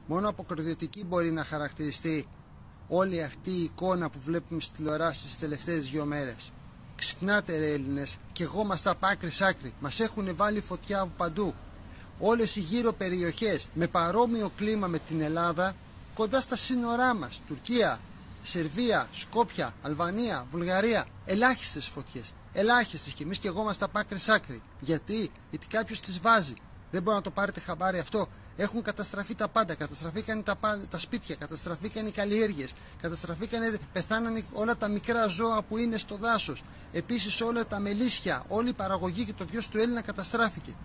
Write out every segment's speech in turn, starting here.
Μόνο αποκριτική μπορεί να χαρακτηριστεί όλη αυτή η εικόνα που βλέπουμε στις τηλεοράσεις τις τελευταίες 2 μέρες. Ξυπνάτε ρε Έλληνες, και εγώ είμαστε από άκρη σ' άκρη. Μας έχουν βάλει φωτιά από παντού. Όλες οι γύρω περιοχές με παρόμοιο κλίμα με την Ελλάδα, κοντά στα σύνορά μας, Τουρκία, Σερβία, Σκόπια, Αλβανία, Βουλγαρία, ελάχιστες φωτιές. Ελάχιστες, και εμείς και εγώ είμαστε από άκρη σ' άκρη. Γιατί κάποιος τις βάζει. Δεν μπορεί να το πάρετε χαμπάρι αυτό. Έχουν καταστραφεί τα πάντα. Καταστραφήκαν τα σπίτια, καταστραφήκαν οι καλλιέργειες, πεθάνανε όλα τα μικρά ζώα που είναι στο δάσος. Επίσης όλα τα μελίσια, όλη η παραγωγή και το βιος του Έλληνα καταστράφηκε.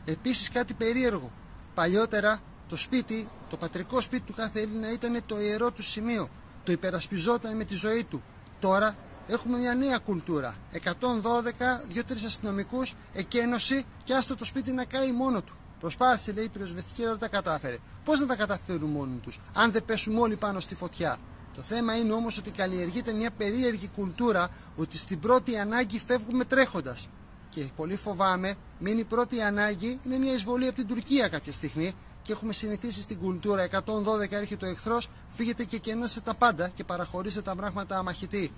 Επίσης κάτι περίεργο. Παλιότερα το σπίτι, το πατρικό σπίτι του κάθε Έλληνα ήταν το ιερό του σημείο. Το υπερασπιζόταν με τη ζωή του. Τώρα έχουμε μια νέα κουλτούρα. 112, 2-3 αστυνομικούς, εκένωση και άστο το σπίτι να καεί μόνο του. Προσπάθησε, λέει, η πυροσβεστική, αλλά δεν τα κατάφερε. Πώς να τα καταφέρουν μόνοι τους, αν δεν πέσουμε όλοι πάνω στη φωτιά? Το θέμα είναι όμως ότι καλλιεργείται μια περίεργη κουλτούρα, ότι στην πρώτη ανάγκη φεύγουμε τρέχοντας. Και πολύ φοβάμαι, μην η πρώτη ανάγκη είναι μια εισβολή από την Τουρκία κάποια στιγμή και έχουμε συνηθίσει στην κουλτούρα 112, έρχεται ο εχθρός, φύγετε και κενώσετε τα πάντα και παραχωρήσετε τα πράγματα αμαχητή.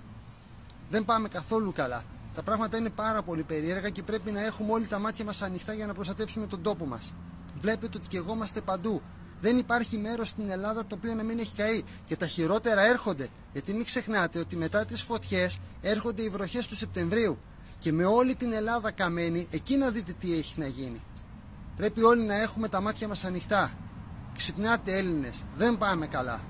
Δεν πάμε καθόλου καλά. Τα πράγματα είναι πάρα πολύ περίεργα και πρέπει να έχουμε όλοι τα μάτια μας ανοιχτά για να προστατεύσουμε τον τόπο μας. Βλέπετε ότι και εγώ είμαστε παντού. Δεν υπάρχει μέρος στην Ελλάδα το οποίο να μην έχει καεί. Και τα χειρότερα έρχονται. Γιατί μην ξεχνάτε ότι μετά τις φωτιές έρχονται οι βροχές του Σεπτεμβρίου. Και με όλη την Ελλάδα καμένη, εκεί να δείτε τι έχει να γίνει. Πρέπει όλοι να έχουμε τα μάτια μας ανοιχτά. Ξυπνάτε Έλληνες, δεν πάμε καλά.